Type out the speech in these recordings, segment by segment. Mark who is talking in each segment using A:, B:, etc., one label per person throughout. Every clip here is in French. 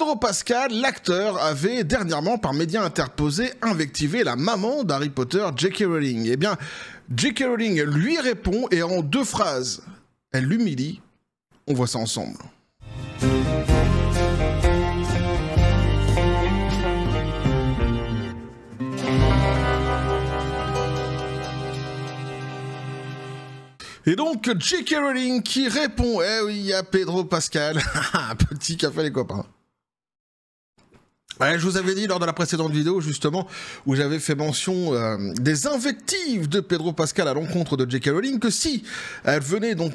A: Pedro Pascal, l'acteur, avait dernièrement, par médias interposés, invectivé la maman d'Harry Potter, J.K. Rowling. Eh bien, J.K. Rowling lui répond et en 2 phrases, elle l'humilie. On voit ça ensemble. Et donc, J.K. Rowling qui répond, eh oui, à Pedro Pascal, petit café les copains. Ouais, je vous avais dit lors de la précédente vidéo, justement, où j'avais fait mention des invectives de Pedro Pascal à l'encontre de J.K. Rowling, que si elle venait donc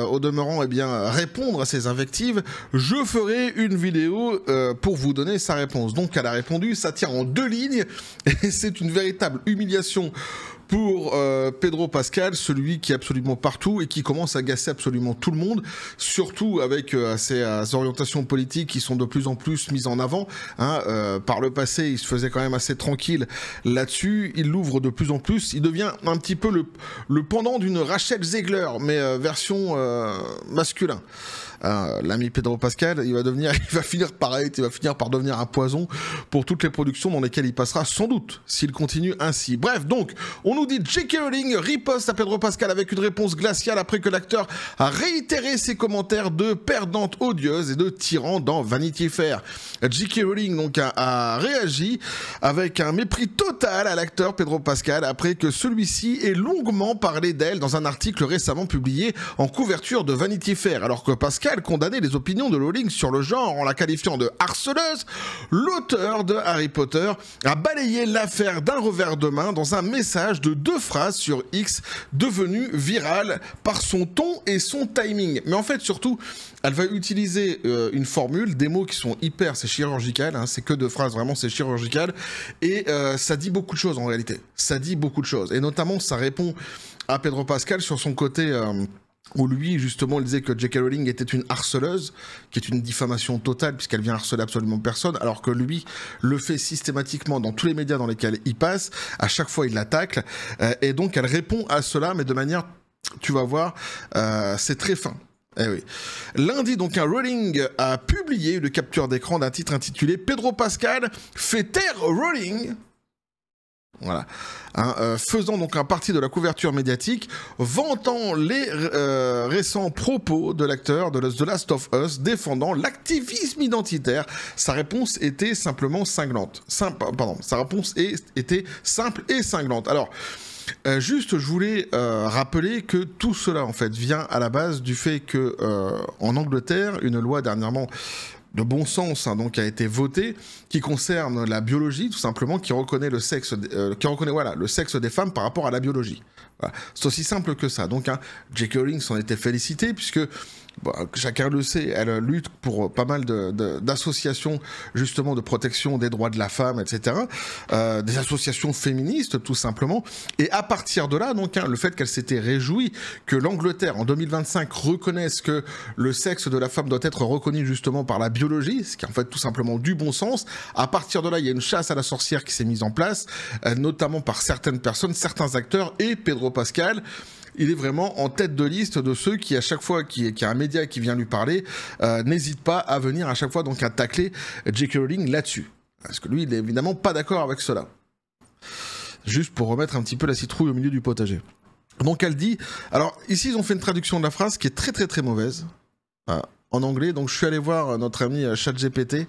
A: au demeurant répondre à ces invectives, je ferai une vidéo pour vous donner sa réponse. Donc elle a répondu, ça tient en 2 lignes, et c'est une véritable humiliation pour Pedro Pascal, celui qui est absolument partout et qui commence à agacer absolument tout le monde, surtout avec ses orientations politiques qui sont de plus en plus mises en avant. Par le passé, il se faisait quand même assez tranquille là-dessus. Il l'ouvre de plus en plus. Il devient un petit peu le pendant d'une Rachel Zegler, mais version masculin. L'ami Pedro Pascal, il va finir pareil, il va finir par devenir un poison pour toutes les productions dans lesquelles il passera sans doute, s'il continue ainsi. Bref, donc, on nous dit J.K. Rowling riposte à Pedro Pascal avec une réponse glaciale après que l'acteur a réitéré ses commentaires de perdante odieuse et de tyran dans Vanity Fair. J.K. Rowling donc a réagi avec un mépris total à l'acteur Pedro Pascal après que celui-ci ait longuement parlé d'elle dans un article récemment publié en couverture de Vanity Fair, alors que Pascal condamnait les opinions de Rowling sur le genre en la qualifiant de harceleuse. L'auteur de Harry Potter a balayé l'affaire d'un revers de main dans un message de 2 phrases sur X devenu viral par son ton et son timing. Mais en fait, surtout, elle va utiliser une formule, des mots qui sont c'est chirurgical, c'est que 2 phrases, vraiment c'est chirurgical, et ça dit beaucoup de choses en réalité. Ça dit beaucoup de choses, et notamment ça répond à Pedro Pascal sur son côté... où lui, justement, il disait que J.K. Rowling était une harceleuse, qui est une diffamation totale, puisqu'elle vient harceler absolument personne, alors que lui le fait systématiquement dans tous les médias dans lesquels il passe, à chaque fois il l'attaque, et donc elle répond à cela, mais de manière, tu vas voir, c'est très fin. Eh oui. Lundi, donc, Rowling a publié une capture d'écran d'un titre intitulé « Pedro Pascal fait taire Rowling ». Voilà. Faisant donc un parti de la couverture médiatique, vantant les récents propos de l'acteur de The Last of Us, défendant l'activisme identitaire. Sa réponse était simplement cinglante. Sa réponse était simple et cinglante. Alors, juste, je voulais rappeler que tout cela, en fait, vient à la base du fait que, en Angleterre, une loi dernièrement de bon sens donc a été votée, qui concerne la biologie, tout simplement, qui reconnaît le sexe, le sexe des femmes par rapport à la biologie. Voilà. C'est aussi simple que ça. Donc, J.K. Rowling s'en était félicité, puisque chacun le sait, elle lutte pour pas mal d'associations justement de protection des droits de la femme, etc. Des associations féministes, tout simplement. Et à partir de là, donc, le fait qu'elle s'était réjouie que l'Angleterre, en 2025, reconnaisse que le sexe de la femme doit être reconnu justement par la biologie, ce qui est en fait tout simplement du bon sens. À partir de là, il y a une chasse à la sorcière qui s'est mise en place, notamment par certaines personnes, certains acteurs, et Pedro Pascal. Il est vraiment en tête de liste de ceux qui, à chaque fois qu'il y a un média qui vient lui parler, n'hésite pas à venir à chaque fois donc à tacler J.K. Rowling là-dessus. Parce que lui, il est évidemment pas d'accord avec cela. Juste pour remettre un petit peu la citrouille au milieu du potager. Donc elle dit... Alors ici, ils ont fait une traduction de la phrase qui est très très très mauvaise. En anglais, donc je suis allé voir notre ami ChatGPT,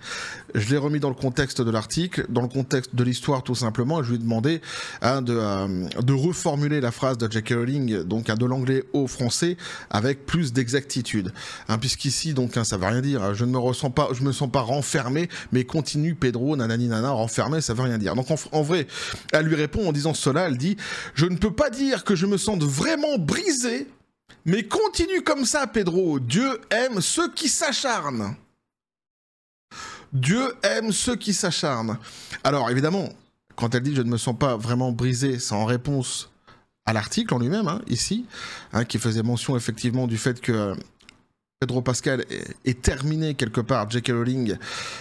A: je l'ai remis dans le contexte de l'article, dans le contexte de l'histoire tout simplement, et je lui ai demandé de reformuler la phrase de J.K. Rowling, donc de l'anglais au français, avec plus d'exactitude. Puisqu'ici, donc, ça veut rien dire, je me sens pas renfermé, mais continue Pedro, nanani nana, renfermé, ça veut rien dire. Donc en vrai, elle lui répond en disant cela, elle dit « Je ne peux pas dire que je me sente vraiment brisé, mais continue comme ça, Pedro. Dieu aime ceux qui s'acharnent. » Dieu aime ceux qui s'acharnent. Alors, évidemment, quand elle dit « je ne me sens pas vraiment brisé », c'est en réponse à l'article en lui-même, ici, qui faisait mention effectivement du fait que Pedro Pascal ait terminé quelque part J.K. Rowling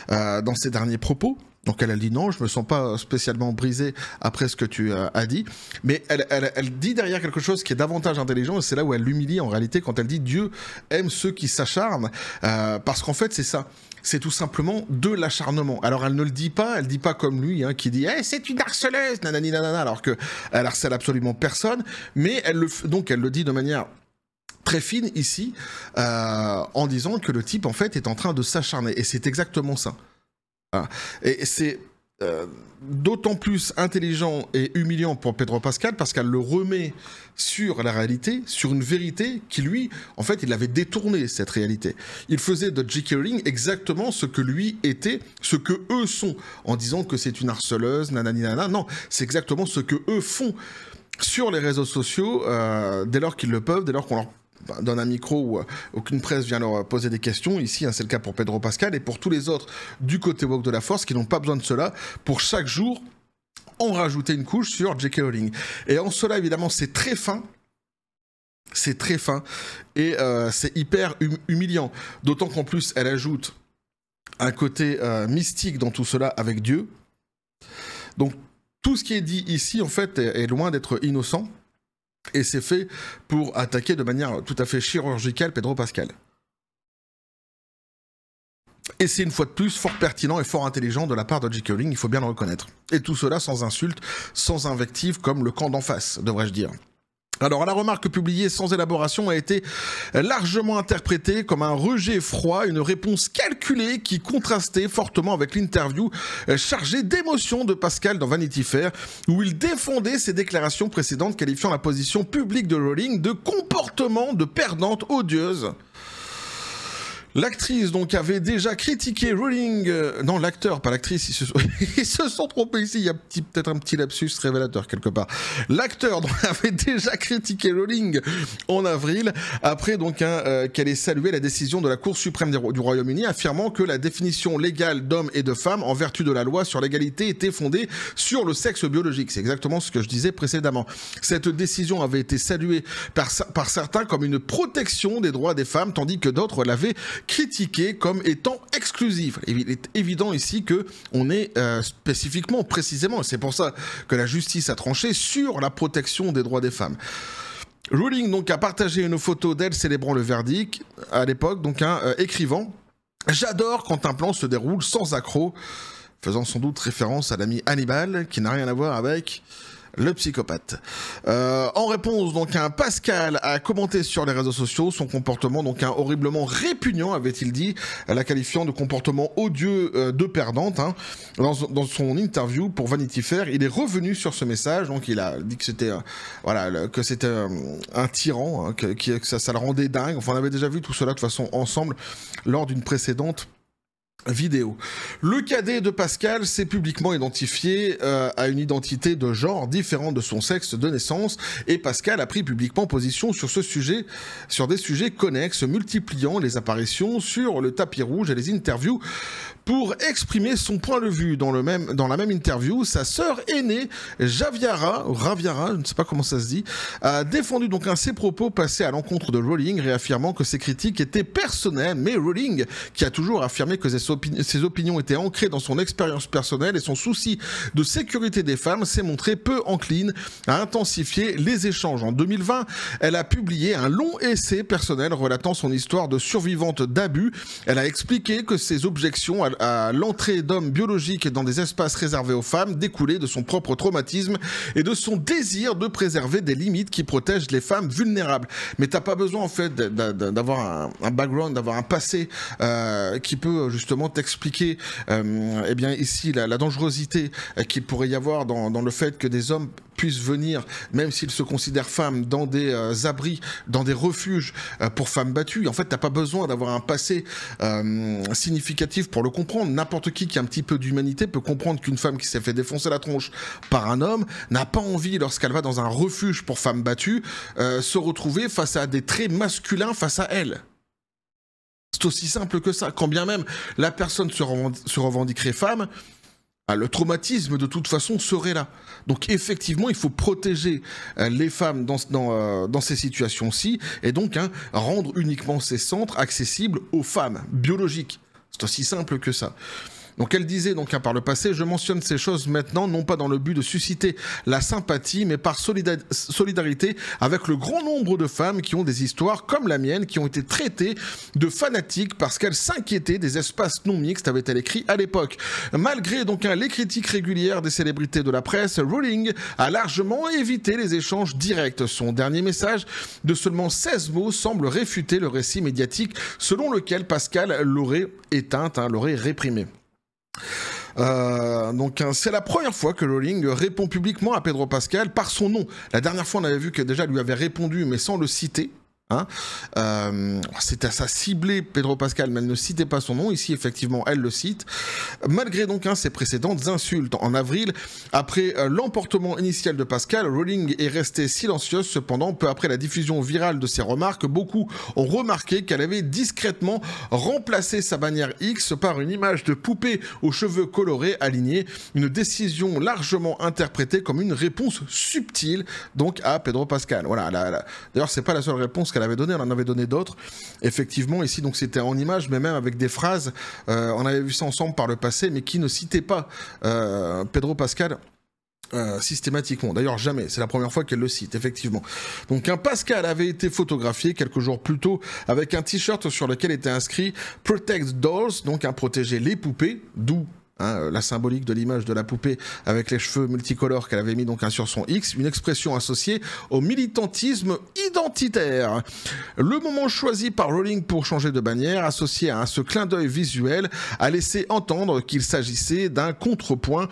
A: dans ses derniers propos. Donc elle dit non, je me sens pas spécialement brisé après ce que tu as dit, mais elle dit derrière quelque chose qui est davantage intelligent, et c'est là où elle l'humilie en réalité quand elle dit Dieu aime ceux qui s'acharnent, parce qu'en fait c'est ça. c'est tout simplement de l'acharnement. Alors elle ne le dit pas, elle dit pas comme lui, hein, qui dit hey, c'est une harceleuse, nanani nanana, alors qu'elle harcèle absolument personne, mais elle le dit de manière très fine ici, en disant que le type en fait est en train de s'acharner, et c'est exactement ça. Voilà. Et c'est d'autant plus intelligent et humiliant pour Pedro Pascal parce qu'elle le remet sur la réalité, sur une vérité qui lui, en fait, il avait détourné cette réalité. Il faisait de J.K. Rowling exactement ce que lui était, ce que eux sont, en disant que c'est une harceleuse, nanani nanana. Non, c'est exactement ce que eux font sur les réseaux sociaux dès lors qu'ils le peuvent, dès lors qu'on leur donne un micro où aucune presse vient leur poser des questions. Ici, hein, c'est le cas pour Pedro Pascal et pour tous les autres du côté woke de la force qui n'ont pas besoin de cela pour chaque jour en rajouter une couche sur J.K. Rowling. Et en cela, évidemment, c'est très fin. C'est très fin et c'est hyper humiliant. D'autant qu'en plus, elle ajoute un côté mystique dans tout cela avec Dieu. Donc, tout ce qui est dit ici, en fait, est loin d'être innocent. Et c'est fait pour attaquer de manière tout à fait chirurgicale Pedro Pascal. Et c'est une fois de plus fort pertinent et fort intelligent de la part de J.K. Rowling, il faut bien le reconnaître. Et tout cela sans insulte, sans invective, comme le camp d'en face, devrais-je dire. Alors, la remarque publiée sans élaboration a été largement interprétée comme un rejet froid, une réponse calculée qui contrastait fortement avec l'interview chargée d'émotions de Pascal dans Vanity Fair, où il défendait ses déclarations précédentes qualifiant la position publique de Rowling de comportement de perdante odieuse. L'actrice donc avait déjà critiqué Rowling, non l'acteur, pas l'actrice, ils se sont trompés ici, il y a peut-être un petit lapsus révélateur quelque part. L'acteur donc avait déjà critiqué Rowling en avril, après donc qu'elle ait salué la décision de la Cour suprême du Royaume-Uni, affirmant que la définition légale d'homme et de femme en vertu de la loi sur l'égalité était fondée sur le sexe biologique. C'est exactement ce que je disais précédemment. Cette décision avait été saluée par certains comme une protection des droits des femmes, tandis que d'autres l'avaient critiqué comme étant exclusive. Il est évident ici que on est spécifiquement, précisément, c'est pour ça que la justice a tranché sur la protection des droits des femmes. Rowling donc a partagé une photo d'elle célébrant le verdict à l'époque, donc écrivant « J'adore quand un plan se déroule sans accroc », faisant sans doute référence à l'ami Hannibal, qui n'a rien à voir avec le psychopathe. En réponse, donc, Pascal a commenté sur les réseaux sociaux son comportement, donc, horriblement répugnant, avait-il dit, la qualifiant de comportement odieux de perdante. Hein. Dans son interview pour Vanity Fair, il est revenu sur ce message, donc il a dit que c'était que c'était un tyran, hein, que ça le rendait dingue. Enfin, on avait déjà vu tout cela de façon ensemble lors d'une précédente vidéo. Le cadet de Pascal s'est publiquement identifié à une identité de genre différente de son sexe de naissance et Pascal a pris publiquement position sur ce sujet, sur des sujets connexes, multipliant les apparitions sur le tapis rouge et les interviews pour exprimer son point de vue. Dans la même interview, sa sœur aînée, Raviara, je ne sais pas comment ça se dit, a défendu donc ses propos passés à l'encontre de Rowling, réaffirmant que ses critiques étaient personnelles, mais Rowling, qui a toujours affirmé que ses opinions étaient ancrées dans son expérience personnelle et son souci de sécurité des femmes, s'est montrée peu encline à intensifier les échanges. En 2020, elle a publié un long essai personnel relatant son histoire de survivante d'abus. Elle a expliqué que ses objections à l'entrée d'hommes biologiques dans des espaces réservés aux femmes découlaient de son propre traumatisme et de son désir de préserver des limites qui protègent les femmes vulnérables. Mais t'as pas besoin en fait d'avoir un background, d'avoir un passé qui peut justement t'expliquer eh bien ici la dangerosité qu'il pourrait y avoir dans le fait que des hommes puissent venir, même s'ils se considèrent femmes, dans des abris, dans des refuges pour femmes battues. En fait, t'as pas besoin d'avoir un passé significatif pour le comprendre. N'importe qui a un petit peu d'humanité peut comprendre qu'une femme qui s'est fait défoncer la tronche par un homme n'a pas envie, lorsqu'elle va dans un refuge pour femmes battues, se retrouver face à des traits masculins face à elle. C'est aussi simple que ça. Quand bien même la personne se revendiquerait femme, le traumatisme de toute façon serait là. Donc effectivement, il faut protéger les femmes dans ces situations-ci et donc rendre uniquement ces centres accessibles aux femmes biologiques. C'est aussi simple que ça. Donc elle disait donc par le passé, je mentionne ces choses maintenant non pas dans le but de susciter la sympathie, mais par solidarité avec le grand nombre de femmes qui ont des histoires comme la mienne, qui ont été traitées de fanatiques parce qu'elles s'inquiétaient des espaces non mixtes, avait-elle écrit à l'époque. Malgré donc les critiques régulières des célébrités de la presse, Rowling a largement évité les échanges directs. Son dernier message de seulement 16 mots semble réfuter le récit médiatique selon lequel Pascal l'aurait éteinte, l'aurait réprimée. Donc c'est la première fois que Rowling répond publiquement à Pedro Pascal par son nom. La dernière fois on avait vu que déjà lui avait répondu mais sans le citer. C'était à ça ciblé Pedro Pascal, mais elle ne citait pas son nom. Ici, effectivement, elle le cite. Malgré donc ses précédentes insultes. En avril, après l'emportement initial de Pascal, Rowling est restée silencieuse. Cependant, peu après la diffusion virale de ses remarques, beaucoup ont remarqué qu'elle avait discrètement remplacé sa bannière X par une image de poupée aux cheveux colorés alignés. Une décision largement interprétée comme une réponse subtile donc à Pedro Pascal. Voilà. D'ailleurs, c'est pas la seule réponse qu'elle avait donné, on en avait donné d'autres. Effectivement, ici, donc c'était en images, mais même avec des phrases. On avait vu ça ensemble par le passé, mais qui ne citaient pas Pedro Pascal systématiquement. D'ailleurs, jamais. C'est la première fois qu'elle le cite, effectivement. Donc, un Pascal avait été photographié quelques jours plus tôt avec un t-shirt sur lequel était inscrit Protect Dolls, donc protéger les poupées, d'où la symbolique de l'image de la poupée avec les cheveux multicolores qu'elle avait mis donc sur son X, une expression associée au militantisme identitaire. Le moment choisi par Rowling pour changer de bannière, associé à ce clin d'œil visuel, a laissé entendre qu'il s'agissait d'un contrepoint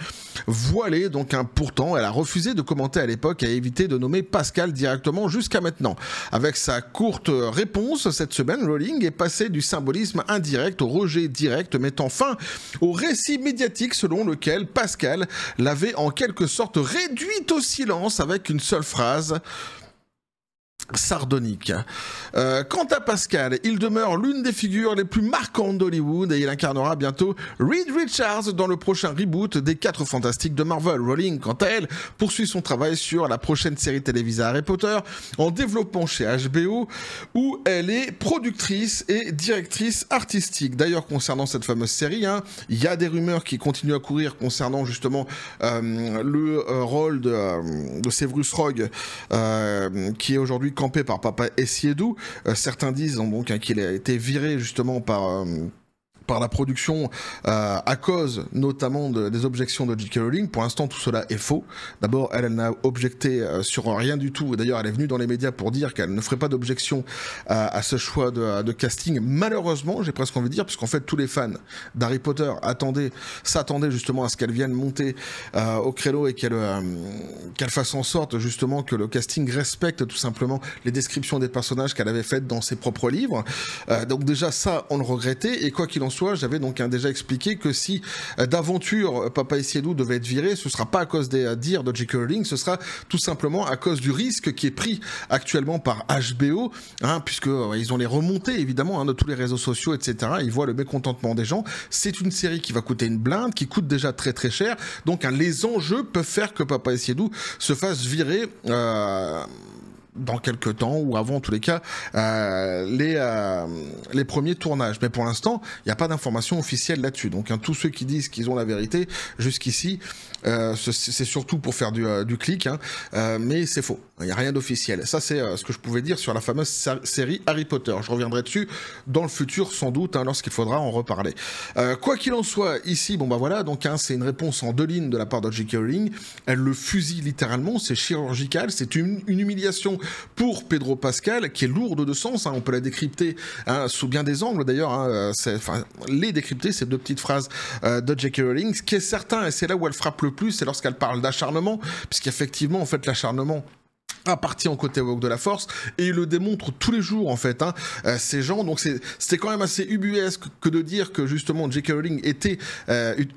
A: voilé. Donc pourtant, elle a refusé de commenter à l'époque et a évité de nommer Pascal directement jusqu'à maintenant. Avec sa courte réponse, cette semaine, Rowling est passée du symbolisme indirect au rejet direct, mettant fin au récit médiatique selon lequel Pascal l'avait en quelque sorte réduite au silence avec une seule phrase sardonique. Quant à Pascal, il demeure l'une des figures les plus marquantes d'Hollywood et il incarnera bientôt Reed Richards dans le prochain reboot des 4 Fantastiques de Marvel. Rowling, quant à elle, poursuit son travail sur la prochaine série télévisée Harry Potter en développement chez HBO où elle est productrice et directrice artistique. D'ailleurs, concernant cette fameuse série, il y a des rumeurs qui continuent à courir concernant justement le rôle de Severus Rogue qui est aujourd'hui campé par Papa Essiedu. Certains disent donc qu'il a été viré justement par la production à cause notamment des objections de J.K. Rowling. Pour l'instant, tout cela est faux. D'abord, elle n'a objecté sur rien du tout. D'ailleurs, elle est venue dans les médias pour dire qu'elle ne ferait pas d'objection à ce choix de casting. Malheureusement, j'ai presque envie de dire, puisqu'en fait, tous les fans d'Harry Potter s'attendaient justement à ce qu'elle vienne monter au créneau et qu'elle fasse en sorte justement que le casting respecte tout simplement les descriptions des personnages qu'elle avait faites dans ses propres livres. Donc déjà, ça, on le regrettait. Et quoi qu'il en soit, j'avais donc déjà expliqué que si d'aventure Papa Essiedu devait être viré, ce sera pas à cause des dires de J.K. Rowling, ce sera tout simplement à cause du risque qui est pris actuellement par HBO, puisque ils ont les remontées évidemment de tous les réseaux sociaux, etc. Ils voient le mécontentement des gens. C'est une série qui va coûter une blinde, qui coûte déjà très très cher. Donc les enjeux peuvent faire que Papa Essiedu se fasse virer dans quelques temps ou avant en tous les cas les premiers tournages. Mais pour l'instant, il n'y a pas d'information officielle là-dessus. Donc tous ceux qui disent qu'ils ont la vérité jusqu'ici, c'est surtout pour faire du clic, mais c'est faux. Il n'y a rien d'officiel. Ça, c'est ce que je pouvais dire sur la fameuse série Harry Potter. Je reviendrai dessus dans le futur sans doute, lorsqu'il faudra en reparler. Quoi qu'il en soit, ici, voilà, donc c'est une réponse en 2 lignes de la part de J.K. Rowling. Elle le fusille littéralement, c'est chirurgical, c'est une humiliation pour Pedro Pascal qui est lourde de sens. On peut la décrypter sous bien des angles d'ailleurs. Les décrypter, ces 2 petites phrases de J.K. Rowling. Ce qui est certain, et c'est là où elle frappe le plus, c'est lorsqu'elle parle d'acharnement, puisqu'effectivement, en fait, l'acharnement appartient au côté woke de la force et il le démontre tous les jours en fait ces gens. Donc c'était quand même assez ubuesque que de dire que justement J.K. Rowling était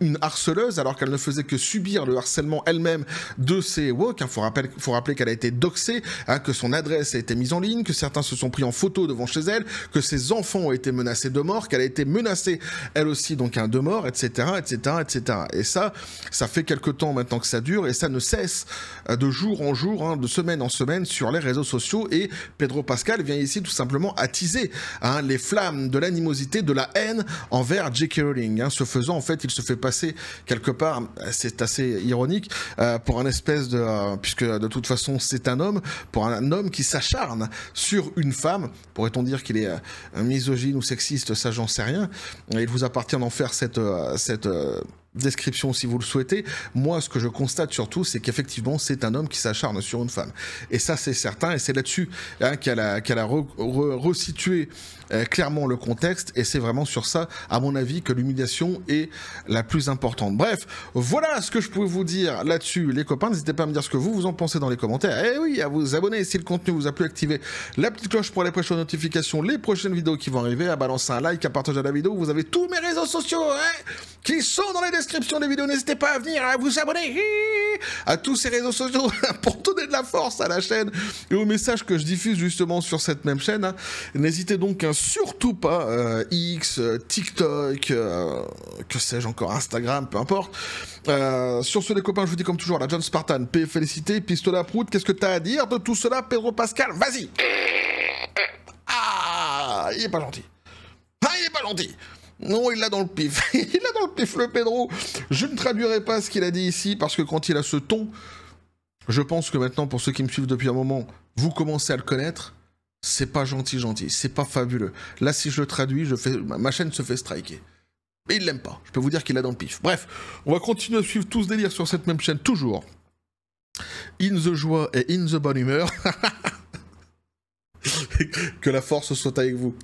A: une harceleuse alors qu'elle ne faisait que subir le harcèlement elle-même de ces woke. Faut rappeler qu'elle a été doxée, que son adresse a été mise en ligne, que certains se sont pris en photo devant chez elle, que ses enfants ont été menacés de mort, qu'elle a été menacée elle aussi donc de mort, etc., etc., etc. Et ça fait quelque temps maintenant que ça dure et ça ne cesse de jour en jour, de semaine en semaines sur les réseaux sociaux, et Pedro Pascal vient ici tout simplement attiser les flammes de l'animosité, de la haine envers J.K. Rowling. Ce faisant, en fait, il se fait passer quelque part, c'est assez ironique, pour un espèce de... puisque de toute façon c'est un homme, pour un homme qui s'acharne sur une femme. Pourrait-on dire qu'il est un misogyne ou sexiste? Ça, j'en sais rien. Il vous appartient d'en faire cette description si vous le souhaitez. Moi, ce que je constate surtout, c'est qu'effectivement, c'est un homme qui s'acharne sur une femme. Et ça, c'est certain, et c'est là-dessus qu'elle a resitué clairement le contexte, et c'est vraiment sur ça, à mon avis, que l'humiliation est la plus importante. Bref, voilà ce que je pouvais vous dire là-dessus, les copains. N'hésitez pas à me dire ce que vous en pensez dans les commentaires. Et oui, à vous abonner si le contenu vous a plu, activer la petite cloche pour les prochaines notifications, les prochaines vidéos qui vont arriver, à balancer un like, à partager la vidéo. Vous avez tous mes réseaux sociaux qui sont dans les descriptions des vidéos. N'hésitez pas à venir, à vous abonner à tous ces réseaux sociaux pour donner de la force à la chaîne et aux messages que je diffuse justement sur cette même chaîne. N'hésitez donc surtout pas, X, TikTok, que sais-je encore, Instagram, peu importe. Sur ce, les copains, je vous dis comme toujours, la John Spartan, paix, félicité, pistolet à prout. Qu'est-ce que t'as à dire de tout cela, Pedro Pascal? Vas-y. Ah, il est pas gentil. Ah, il est pas gentil. Non, il l'a dans le pif. Il l'a dans le pif, le Pedro. Je ne traduirai pas ce qu'il a dit ici, parce que quand il a ce ton, je pense que maintenant, pour ceux qui me suivent depuis un moment, vous commencez à le connaître. C'est pas gentil, c'est pas fabuleux. Là, si je le traduis, ma chaîne se fait striker. Mais il l'aime pas. Je peux vous dire qu'il l'a dans le pif. Bref, on va continuer à suivre tout ce délire sur cette même chaîne, toujours. In the joie et in the bonne humeur. Que la force soit avec vous.